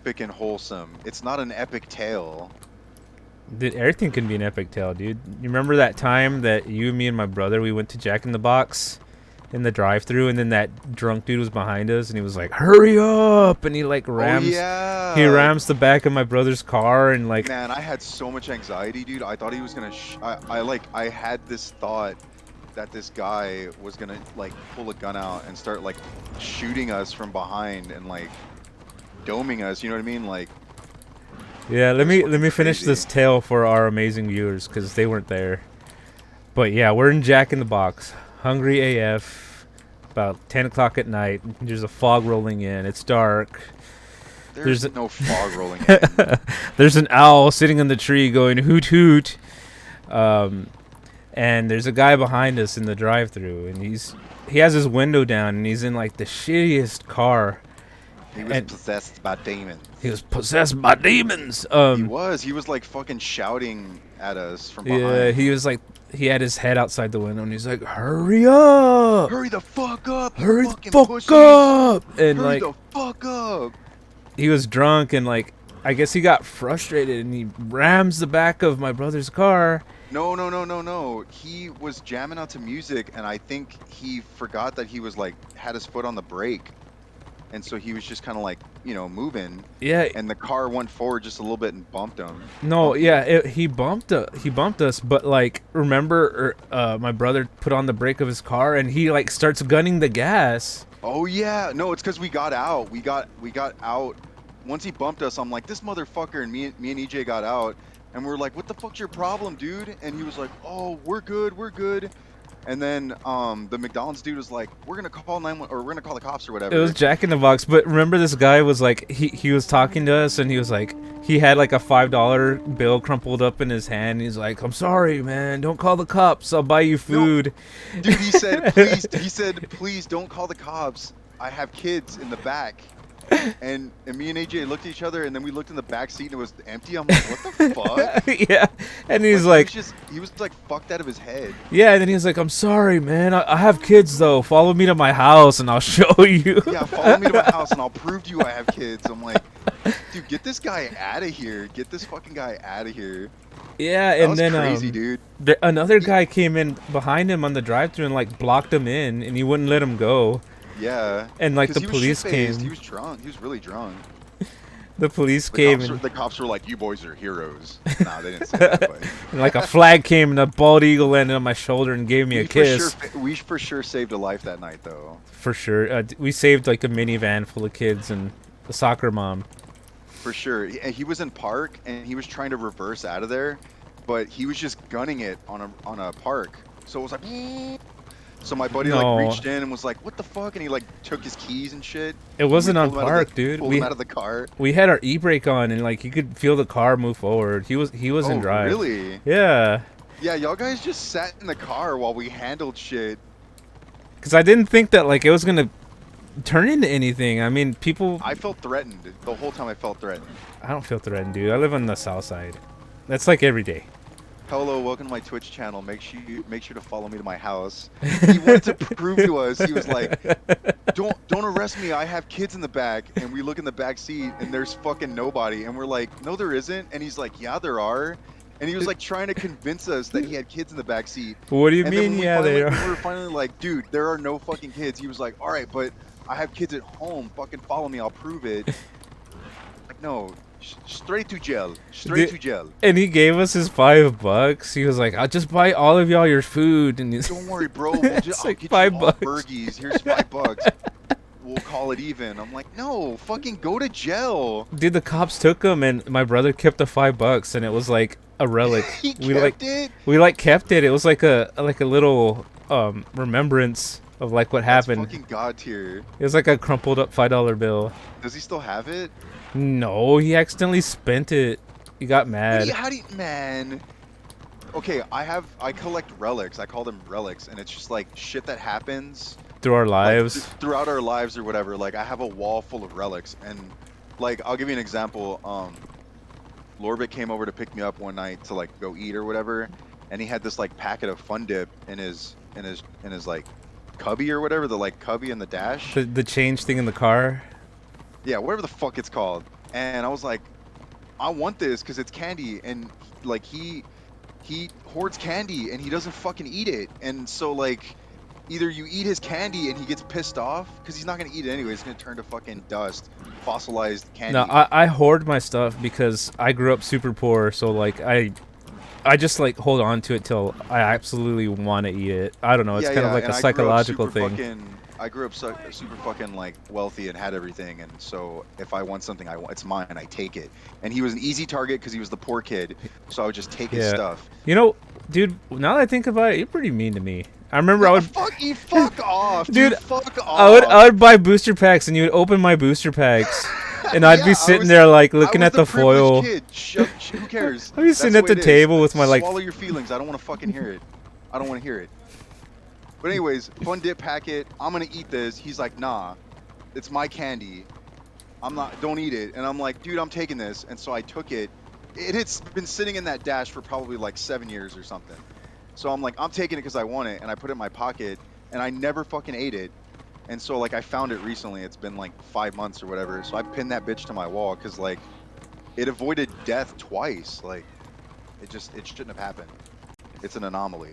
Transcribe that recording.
epic and wholesome. It's not an epic tale. Dude, everything can be an epic tale, dude. You remember that time that you, me, and my brother we went to Jack in the Box in the drive-through, and then that drunk dude was behind us, and he was like, "Hurry up!" and he like Oh he yeah. rams the back of my brother's car, and like, Man, I had so much anxiety, dude. I thought he was gonna I had this thought that this guy was gonna like pull a gun out and start like shooting us from behind and like doming us, you know what I mean? Like yeah. it Let was me let fucking me finish crazy. this tale for our amazing viewers because they weren't there. But yeah, we're in Jack in the Box, hungry AF. About 10 o'clock at night. There's a fog rolling in. It's dark. There's There's no fog rolling in. there's an owl sitting in the tree going hoot hoot. Um, and there's a guy behind us in the drive-through, and he has his window down, and he's in like the shittiest car, He was and possessed by he demons. was possessed by demons. He was like fucking shouting at us from Yeah, behind. he was like he had his head outside the window, and he's like, "Hurry up, Hurry the fuck up, you hurry the fucking fuck pussies! up!" And Hurry like the fuck up! he was drunk, and like I guess he got frustrated, and he rams the back of my brother's car. No, no, no, no, no. He was jamming out to music, and I think he forgot that he was like had his foot on the brake, and so he was just kind of like, moving, Yeah, and the car went forward just a little bit and bumped him. no, Bumped me. yeah, he bumped us, but like remember, my brother put on the brake of his car and he like starts gunning the gas. Oh yeah, no, it's because we got out. We got out. Once he bumped us, I'm like, this motherfucker, and me and EJ got out, and we're like, what the fuck's your problem, dude? And he was like, oh, we're good, we're good. And then the McDonald's dude was like, we're gonna call 911 or we're gonna call the cops or It was whatever. Jack in the Box, but remember this guy was like he was talking to us and he was like he had like a $5 bill crumpled up in his hand. He's like, "I'm sorry, man. Don't call the cops. I'll buy you No, food." dude, he said, please. He said, please don't call the cops. I have kids in the back. And me and AJ looked at each other, and then we looked in the back seat, and it was empty. I'm like, what the fuck? Yeah, and he's Like like, he was like fucked out of his head. yeah, and then he was like, "I'm sorry, man. I have kids though. Follow me to my house and I'll show you." Yeah, follow me to my house, and I'll prove to you I have kids. I'm like, dude, get this guy out of here. Get this fucking guy out of here. Yeah, That and was then crazy, dude. another He- guy came in behind him on the drive-thru and like blocked him in, and he wouldn't let him go. Yeah, And like because the he was shit police faced. He came, was drunk. He was really drunk. the police came, and, The cops were like, "You boys are heroes." Nah, they didn't say that, but and like a flag came, and a bald eagle landed on my shoulder and gave me a kiss. we for sure saved a life that night, though. For sure, we saved like a minivan full of kids and a soccer mom. For sure. He was in park and he was trying to reverse out of there, but he was just gunning it on a park. So it was like, so my buddy like No, reached in and was like, "What the fuck?" And he like took his keys and shit. it And we wasn't on pulled him out of the park, dude. pulled him out of the car. We had our e-brake on, and like you could feel the car move forward. He was in Oh, drive. really? Yeah. Yeah, y'all guys just sat in the car while we handled shit. Because I didn't think that like it was gonna turn into anything. I mean, people. I felt threatened the whole time. I felt threatened. I don't feel threatened, dude. I live on the south side. That's like every day. Hello, welcome to my Twitch channel. Make sure to follow me to my house. He wanted to prove to us. He was like, "Don't arrest me. I have kids in the back." And we look in the back seat, and there's fucking nobody. And we're like, "No, there isn't." And he's like, "Yeah, there are." And he was like trying to convince us that he had kids in the back seat. What do you And then mean? when Yeah, they we are. were finally like, "Dude, there are no fucking kids." He was like, "All right, but I have kids at home. Fucking follow me. I'll prove it." Like, no, straight to jail. Straight to jail. And he gave us his $5. He was like, "I'll just buy all of y'all your food." And he's Don't worry, bro. it's I'll like get you five all bucks. burgies. Here's $5. We'll call it even. I'm like, no, fucking go to jail. Dude, the cops took him, and my brother kept the $5, and it was like a relic. He we kept it. kept it. It was like a little remembrance of like what That's happened. fucking god tier. It was like a crumpled up $5 bill. Does he still have it? No, he accidentally spent it. He got mad. How do you, man? Okay, I collect relics. I call them relics, and it's just like shit that happens Through our like lives. throughout our lives or whatever. Like I have a wall full of relics, and like I'll give you an example. Lorbit came over to pick me up one night to like go eat or whatever, and he had this like packet of Fun Dip in his like cubby or whatever, the like cubby in the dash. The change thing in the car. Yeah, whatever the fuck it's called. and I was like, I want this because it's candy, and like he hoards candy and he doesn't fucking eat it, and so like either you eat his candy and he gets pissed off because he's not gonna eat it anyway. It's gonna turn to fucking dust, fossilized No, candy. I hoard my stuff because I grew up super poor, so like I just like hold on to it till I absolutely want to eat it. I don't know. It's Yeah, kind of yeah, like and a psychological thing. I grew up super fucking like wealthy and had everything, and so if I want something, I want it's mine. I take it. And he was an easy target because he was the poor kid, so I would just take his Yeah. stuff. You know, dude, now that I think about it, you're pretty mean to me. I remember No, I would, fuck off, dude, dude. Fuck I off. would buy booster packs and you would open my booster packs, and I'd be Yeah, sitting there like I looking was at the the privileged foil. kid. Who cares? I'd be That's sitting the at way the it is. table with my like, Swallow your feelings. I don't want to fucking hear it. I don't want to hear it. But anyways, fun dip packet. I'm gonna eat this. He's like, nah, it's my candy. I'm not. Don't eat it. And I'm like, dude, I'm taking this. And so I took it. It had been sitting in that dash for probably like 7 years or something. So I'm like, I'm taking it because I want it, and I put it in my pocket, and I never fucking ate it. And so like I found it recently. It's been like 5 months or whatever. So I pinned that bitch to my wall because like it avoided death twice. Like it shouldn't have happened. It's an anomaly.